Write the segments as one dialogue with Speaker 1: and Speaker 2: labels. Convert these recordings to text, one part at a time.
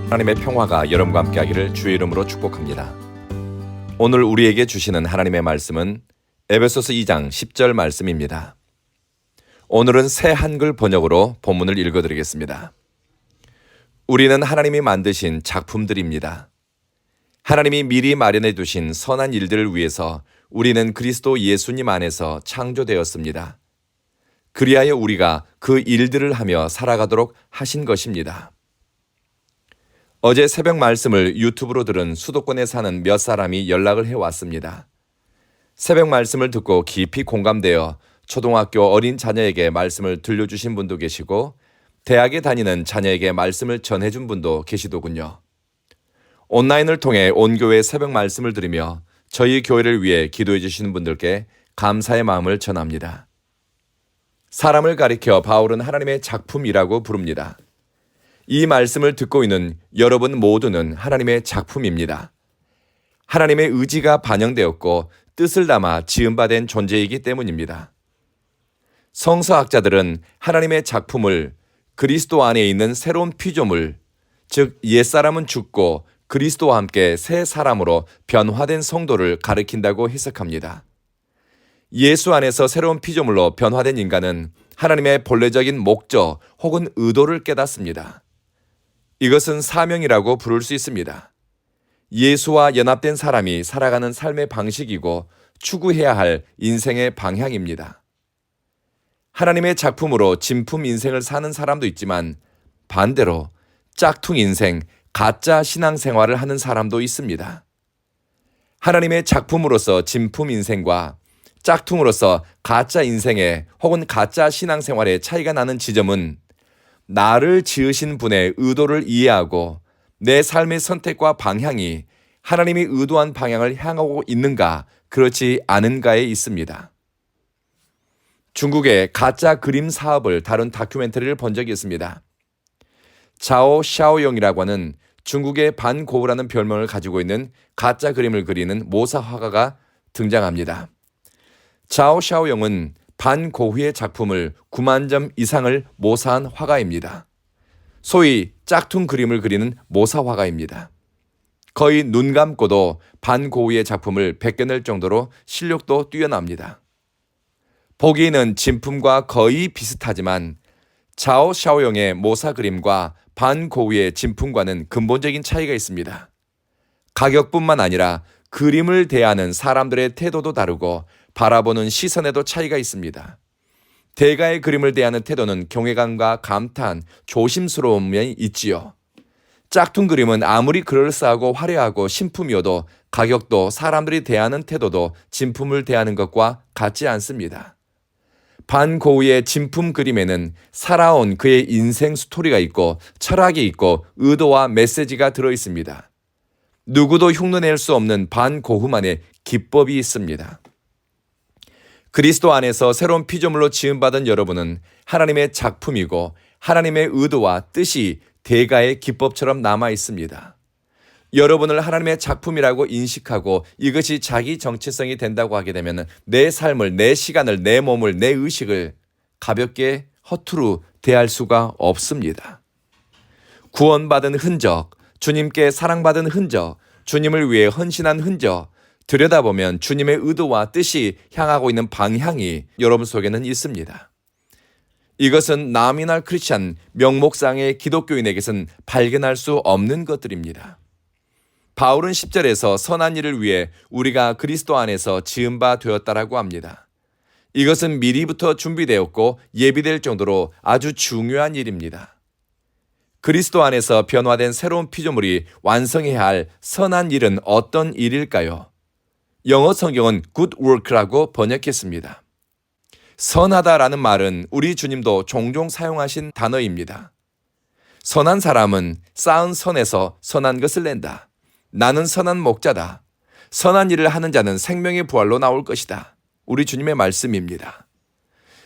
Speaker 1: 하나님의 평화가 여러분과 함께하기를 주의 이름으로 축복합니다. 오늘 우리에게 주시는 하나님의 말씀은 에베소서 2장 10절 말씀입니다. 오늘은 새 한글 번역으로 본문을 읽어드리겠습니다. 우리는 하나님이 만드신 작품들입니다. 하나님이 미리 마련해 두신 선한 일들을 위해서 우리는 그리스도 예수님 안에서 창조되었습니다. 그리하여 우리가 그 일들을 하며 살아가도록 하신 것입니다. 어제 새벽 말씀을 유튜브로 들은 수도권에 사는 몇 사람이 연락을 해왔습니다. 새벽 말씀을 듣고 깊이 공감되어 초등학교 어린 자녀에게 말씀을 들려주신 분도 계시고 대학에 다니는 자녀에게 말씀을 전해준 분도 계시더군요. 온라인을 통해 온 교회 새벽 말씀을 들으며 저희 교회를 위해 기도해 주시는 분들께 감사의 마음을 전합니다. 사람을 가리켜 바울은 하나님의 작품이라고 부릅니다. 이 말씀을 듣고 있는 여러분 모두는 하나님의 작품입니다. 하나님의 의지가 반영되었고 뜻을 담아 지음받은 존재이기 때문입니다. 성서학자들은 하나님의 작품을 그리스도 안에 있는 새로운 피조물, 즉 옛사람은 죽고 그리스도와 함께 새 사람으로 변화된 성도를 가리킨다고 해석합니다. 예수 안에서 새로운 피조물로 변화된 인간은 하나님의 본래적인 목적 혹은 의도를 깨닫습니다. 이것은 사명이라고 부를 수 있습니다. 예수와 연합된 사람이 살아가는 삶의 방식이고 추구해야 할 인생의 방향입니다. 하나님의 작품으로 진품 인생을 사는 사람도 있지만 반대로 짝퉁 인생, 가짜 신앙생활을 하는 사람도 있습니다. 하나님의 작품으로서 진품 인생과 짝퉁으로서 가짜 인생의 혹은 가짜 신앙생활의 차이가 나는 지점은 나를 지으신 분의 의도를 이해하고 내 삶의 선택과 방향이 하나님이 의도한 방향을 향하고 있는가, 그렇지 않은가에 있습니다. 중국의 가짜 그림 사업을 다룬 다큐멘터리를 본 적이 있습니다. 자오 샤오용이라고 하는 중국의 반고우라는 별명을 가지고 있는 가짜 그림을 그리는 모사 화가가 등장합니다. 자오 샤오용은 반고흐의 작품을 9만 점 이상을 모사한 화가입니다. 소위 짝퉁 그림을 그리는 모사 화가입니다. 거의 눈 감고도 반고흐의 작품을 베껴낼 정도로 실력도 뛰어납니다. 보기에는 진품과 거의 비슷하지만 자오 샤오용의 모사 그림과 반고흐의 진품과는 근본적인 차이가 있습니다. 가격뿐만 아니라 그림을 대하는 사람들의 태도도 다르고 바라보는 시선에도 차이가 있습니다. 대가의 그림을 대하는 태도는 경외감과 감탄, 조심스러움이 있지요. 짝퉁 그림은 아무리 그럴싸하고 화려하고 신품이어도 가격도 사람들이 대하는 태도도 진품을 대하는 것과 같지 않습니다. 반고흐의 진품 그림에는 살아온 그의 인생 스토리가 있고 철학이 있고 의도와 메시지가 들어 있습니다. 누구도 흉내낼 수 없는 반고흐만의 기법이 있습니다. 그리스도 안에서 새로운 피조물로 지음받은 여러분은 하나님의 작품이고 하나님의 의도와 뜻이 대가의 기법처럼 남아 있습니다. 여러분을 하나님의 작품이라고 인식하고 이것이 자기 정체성이 된다고 하게 되면 내 삶을, 내 시간을, 내 몸을, 내 의식을 가볍게 허투루 대할 수가 없습니다. 구원받은 흔적, 주님께 사랑받은 흔적, 주님을 위해 헌신한 흔적, 들여다보면 주님의 의도와 뜻이 향하고 있는 방향이 여러분 속에는 있습니다. 이것은 나미날 크리스찬 명목상의 기독교인에게선 발견할 수 없는 것들입니다. 바울은 10절에서 선한 일을 위해 우리가 그리스도 안에서 지은 바 되었다라고 합니다. 이것은 미리부터 준비되었고 예비될 정도로 아주 중요한 일입니다. 그리스도 안에서 변화된 새로운 피조물이 완성해야 할 선한 일은 어떤 일일까요? 영어 성경은 good work라고 번역했습니다. 선하다라는 말은 우리 주님도 종종 사용하신 단어입니다. 선한 사람은 쌓은 선에서 선한 것을 낸다. 나는 선한 목자다. 선한 일을 하는 자는 생명의 부활로 나올 것이다. 우리 주님의 말씀입니다.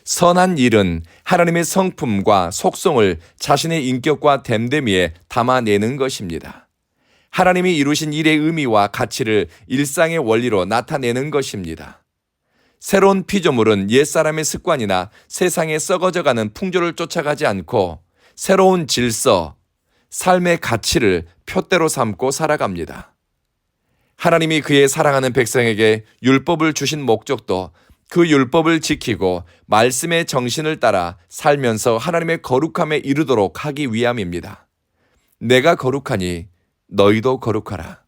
Speaker 1: 선한 일은 하나님의 성품과 속성을 자신의 인격과 됨됨이에 담아내는 것입니다. 하나님이 이루신 일의 의미와 가치를 일상의 원리로 나타내는 것입니다. 새로운 피조물은 옛사람의 습관이나 세상에 썩어져가는 풍조를 쫓아가지 않고 새로운 질서, 삶의 가치를 표대로 삼고 살아갑니다. 하나님이 그의 사랑하는 백성에게 율법을 주신 목적도 그 율법을 지키고 말씀의 정신을 따라 살면서 하나님의 거룩함에 이르도록 하기 위함입니다. 내가 거룩하니 너희도 거룩하라.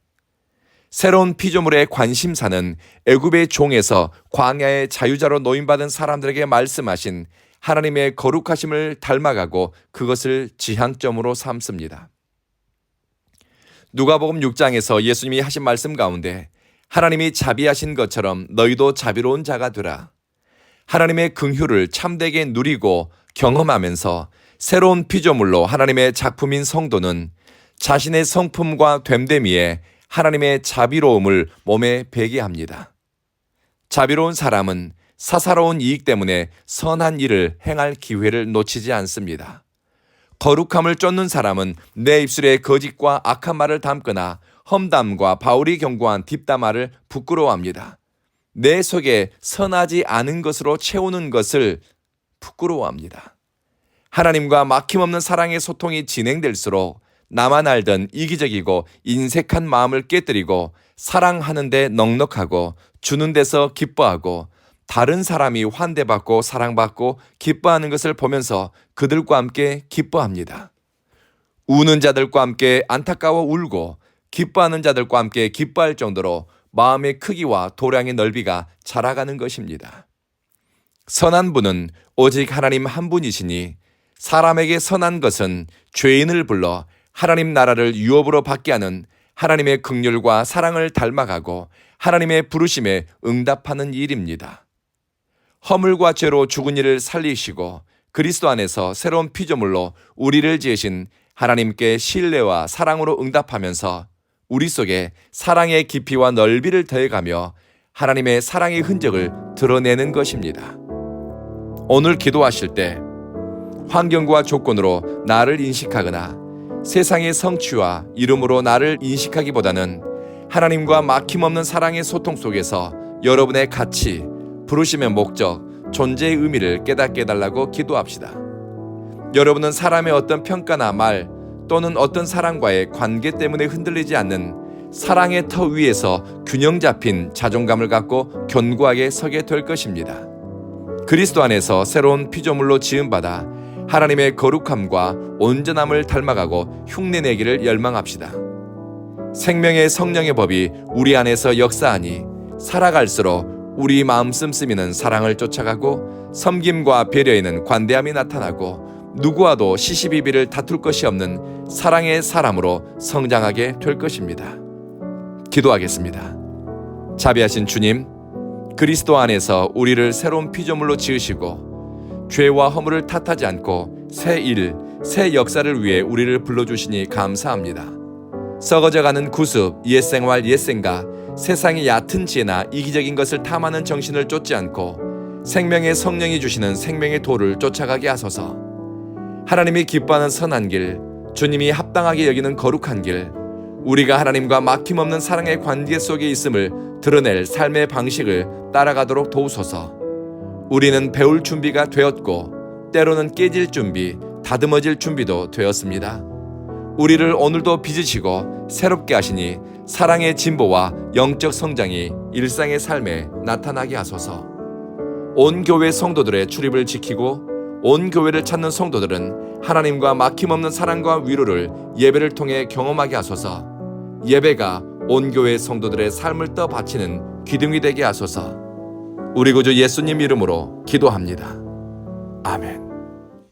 Speaker 1: 새로운 피조물의 관심사는 애굽의 종에서 광야의 자유자로 노임받은 사람들에게 말씀하신 하나님의 거룩하심을 닮아가고 그것을 지향점으로 삼습니다. 누가복음 6장에서 예수님이 하신 말씀 가운데 하나님이 자비하신 것처럼 너희도 자비로운 자가 되라. 하나님의 긍휼을 참되게 누리고 경험하면서 새로운 피조물로 하나님의 작품인 성도는 자신의 성품과 됨됨이에 하나님의 자비로움을 몸에 배게 합니다. 자비로운 사람은 사사로운 이익 때문에 선한 일을 행할 기회를 놓치지 않습니다. 거룩함을 쫓는 사람은 내 입술에 거짓과 악한 말을 담거나 험담과 바울이 경고한 뒷담화를 부끄러워합니다. 내 속에 선하지 않은 것으로 채우는 것을 부끄러워합니다. 하나님과 막힘없는 사랑의 소통이 진행될수록 나만 알던 이기적이고 인색한 마음을 깨뜨리고 사랑하는 데 넉넉하고 주는 데서 기뻐하고 다른 사람이 환대받고 사랑받고 기뻐하는 것을 보면서 그들과 함께 기뻐합니다. 우는 자들과 함께 안타까워 울고 기뻐하는 자들과 함께 기뻐할 정도로 마음의 크기와 도량의 넓이가 자라가는 것입니다. 선한 분은 오직 하나님 한 분이시니 사람에게 선한 것은 죄인을 불러 하나님 나라를 유업으로 받게 하는 하나님의 긍휼과 사랑을 닮아가고 하나님의 부르심에 응답하는 일입니다. 허물과 죄로 죽은 이를 살리시고 그리스도 안에서 새로운 피조물로 우리를 지으신 하나님께 신뢰와 사랑으로 응답하면서 우리 속에 사랑의 깊이와 넓이를 더해가며 하나님의 사랑의 흔적을 드러내는 것입니다. 오늘 기도하실 때 환경과 조건으로 나를 인식하거나 세상의 성취와 이름으로 나를 인식하기보다는 하나님과 막힘없는 사랑의 소통 속에서 여러분의 가치, 부르심의 목적, 존재의 의미를 깨닫게 해달라고 기도합시다. 여러분은 사람의 어떤 평가나 말 또는 어떤 사람과의 관계 때문에 흔들리지 않는 사랑의 터 위에서 균형 잡힌 자존감을 갖고 견고하게 서게 될 것입니다. 그리스도 안에서 새로운 피조물로 지음받아 하나님의 거룩함과 온전함을 닮아가고 흉내내기를 열망합시다. 생명의 성령의 법이 우리 안에서 역사하니 살아갈수록 우리 마음 씀씀이는 사랑을 쫓아가고 섬김과 배려에는 관대함이 나타나고 누구와도 시시비비를 다툴 것이 없는 사랑의 사람으로 성장하게 될 것입니다. 기도하겠습니다. 자비하신 주님, 그리스도 안에서 우리를 새로운 피조물로 지으시고 죄와 허물을 탓하지 않고 새 일, 새 역사를 위해 우리를 불러주시니 감사합니다. 썩어져가는 구습, 옛생활, 옛생각, 세상의 얕은 지혜나 이기적인 것을 탐하는 정신을 쫓지 않고 생명의 성령이 주시는 생명의 도를 쫓아가게 하소서. 하나님이 기뻐하는 선한 길, 주님이 합당하게 여기는 거룩한 길, 우리가 하나님과 막힘없는 사랑의 관계 속에 있음을 드러낼 삶의 방식을 따라가도록 도우소서. 우리는 배울 준비가 되었고 때로는 깨질 준비, 다듬어질 준비도 되었습니다. 우리를 오늘도 빚으시고 새롭게 하시니 사랑의 진보와 영적 성장이 일상의 삶에 나타나게 하소서. 온 교회 성도들의 출입을 지키고 온 교회를 찾는 성도들은 하나님과 막힘없는 사랑과 위로를 예배를 통해 경험하게 하소서. 예배가 온 교회 성도들의 삶을 떠받치는 기둥이 되게 하소서. 우리 구주 예수님 이름으로 기도합니다. 아멘.